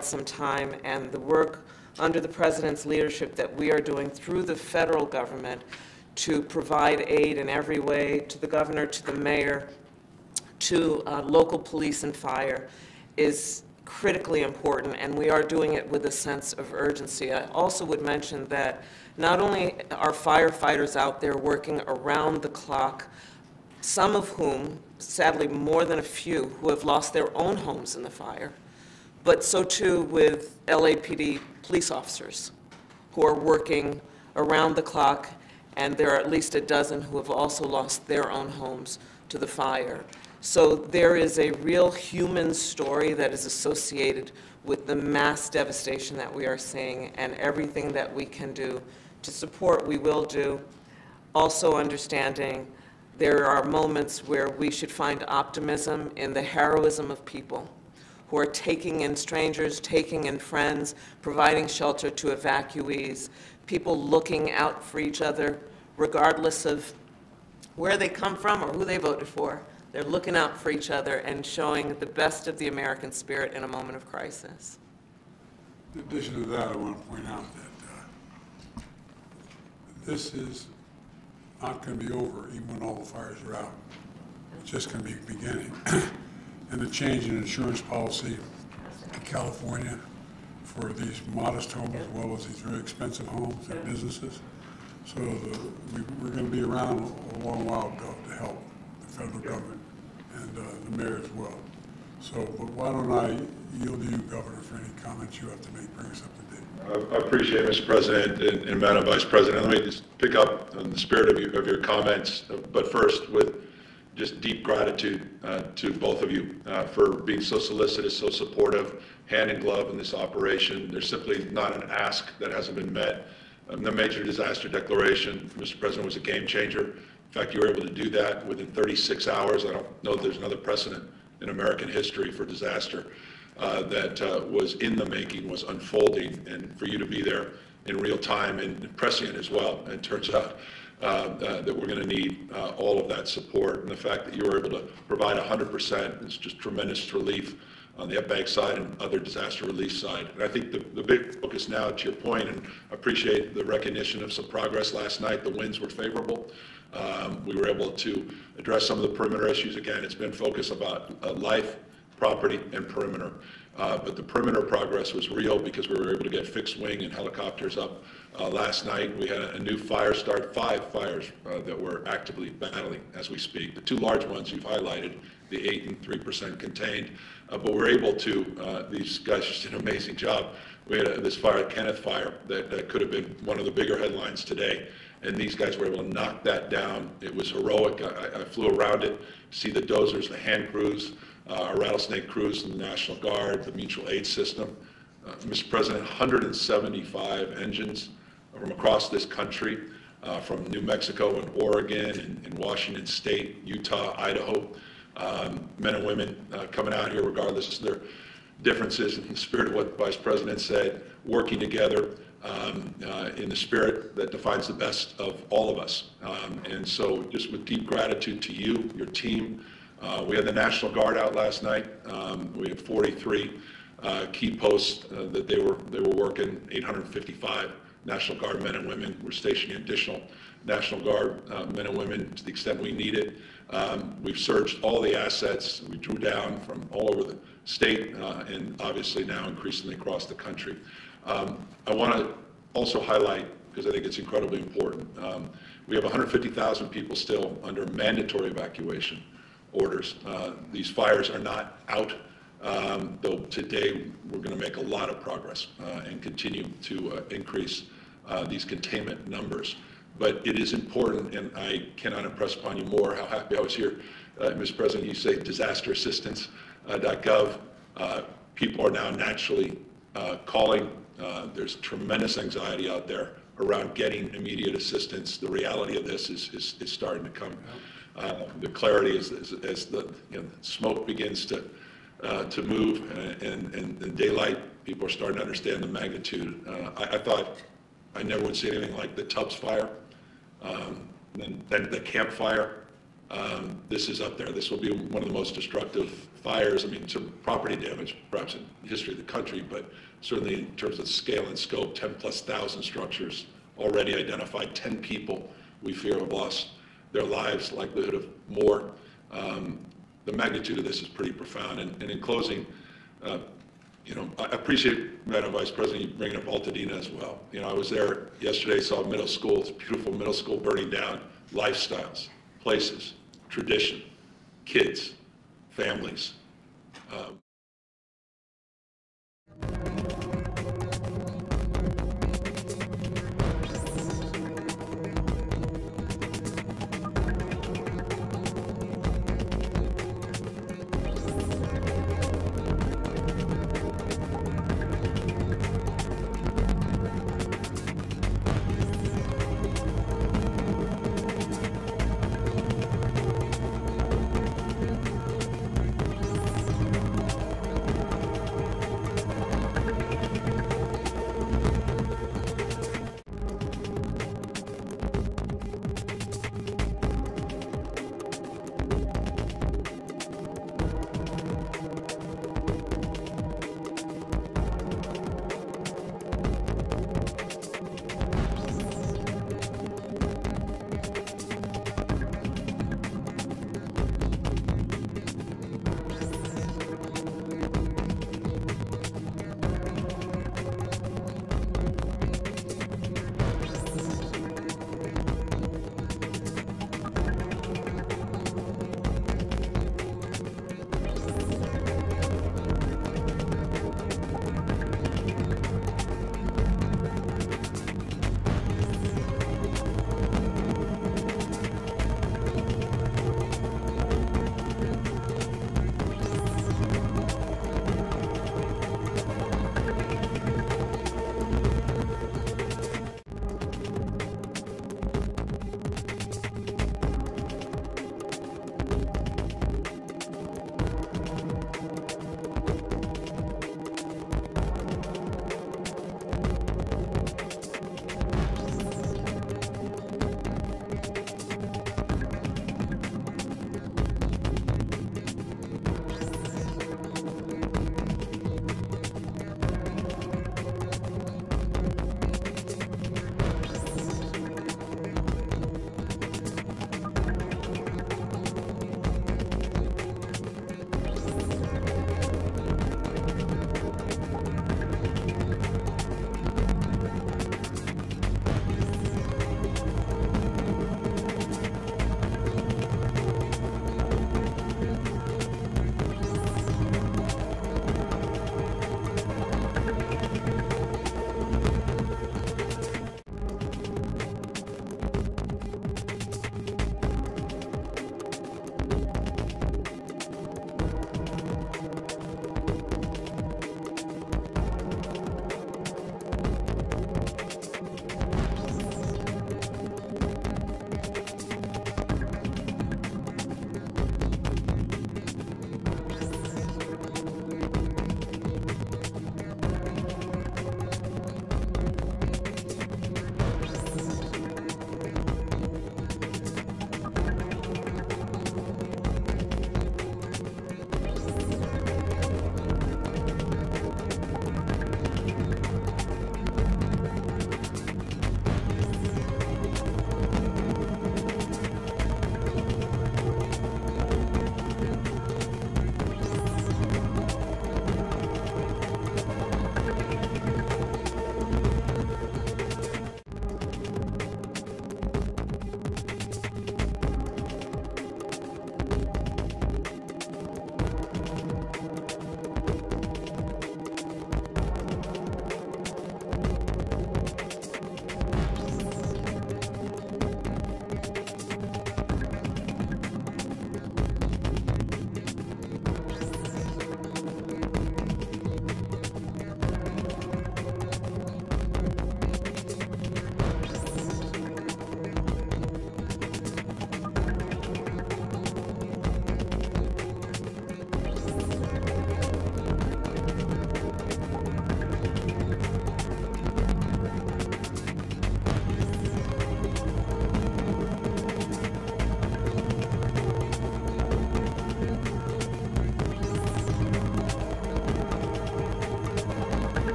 some time, and the work under the President's leadership that we are doing through the federal government to provide aid in every way to the governor, to the mayor, to local police and fire is critically important, and we are doing it with a sense of urgency. I also would mention that not only are firefighters out there working around the clock, some of whom, sadly more than a few, who have lost their own homes in the fire, but so too with LAPD police officers who are working around the clock, and there are at least a dozen who have also lost their own homes to the fire. So there is a real human story that is associated with the mass devastation that we are seeing, and everything that we can do to support, we will do. Also understanding there are moments where we should find optimism in the heroism of people who are taking in strangers, taking in friends, providing shelter to evacuees, people looking out for each other regardless of where they come from or who they voted for. They're looking out for each other and showing the best of the American spirit in a moment of crisis. In addition to that, I want to point out that this is not going to be over even when all the fires are out. It's just going to be beginning. And the change in insurance policy in California for these modest homes as well as these very expensive homes and businesses. So we're going to be around a long while to help the federal government and the mayor as well. So, but why don't I yield to you, Governor, for any comments you have to make, bring us up to date. I appreciate it, Mr. President and Madam Vice President. Let me just pick up on the spirit of your comments, but first with just deep gratitude to both of you for being so solicitous, so supportive, hand in glove in this operation. There's simply not an ask that hasn't been met. The major disaster declaration, Mr. President, was a game changer. In fact, you were able to do that within 36 hours. I don't know if there's another precedent in American history for disaster that was in the making, was unfolding, and for you to be there in real time and prescient as well. And it turns out that we're going to need all of that support, and the fact that you were able to provide 100% is just tremendous relief on the EPBAG side and other disaster relief side. And I think the big focus now, to your point, and I appreciate the recognition of some progress last night. The winds were favorable. We were able to address some of the perimeter issues. Again, it's been focused about life, property, and perimeter. But the perimeter progress was real because we were able to get fixed wing and helicopters up last night. We had a new fire start, 5 fires that we're actively battling as we speak. The 2 large ones you've highlighted, the 8 and 3% contained. But we're able to, these guys just did an amazing job. We had this fire, Kenneth Fire, that could have been one of the bigger headlines today. And these guys were able to knock that down. It was heroic. I flew around it, see the dozers, the hand crews, our rattlesnake crews from the National Guard, the mutual aid system. Mr. President, 175 engines from across this country, from New Mexico and Oregon and Washington State, Utah, Idaho. Men and women coming out here regardless of their differences, in the spirit of what the Vice President said, working together in the spirit that defines the best of all of us. And so just with deep gratitude to you, your team. We had the National Guard out last night. We had 43 key posts that they were working, 855 National Guard men and women. We're stationing additional National Guard men and women to the extent we need it. We've surged all the assets. We drew down from all over the state and obviously now increasingly across the country. I want to also highlight, because I think it's incredibly important, we have 150,000 people still under mandatory evacuation orders. These fires are not out, though today we're going to make a lot of progress and continue to increase these containment numbers. But it is important, and I cannot impress upon you more how happy I was here. Mr. President, you say disasterassistance.gov. People are now naturally calling. There's tremendous anxiety out there around getting immediate assistance. The reality of this is starting to come. The clarity as the smoke begins to move and daylight, people are starting to understand the magnitude. I thought I never would see anything like the Tubbs fire, then the Camp Fire, this is up there. This will be one of the most destructive fires, I mean, to property damage, perhaps in the history of the country, but certainly in terms of scale and scope, 10,000+ structures already identified, 10 people we fear have lost their lives, likelihood of more. The magnitude of this is pretty profound. And in closing, you know, I appreciate, Madam Vice President, you bringing up Altadena as well. You know, I was there yesterday, saw a middle school. It's a beautiful middle school burning down. Lifestyles, places, tradition, kids, families.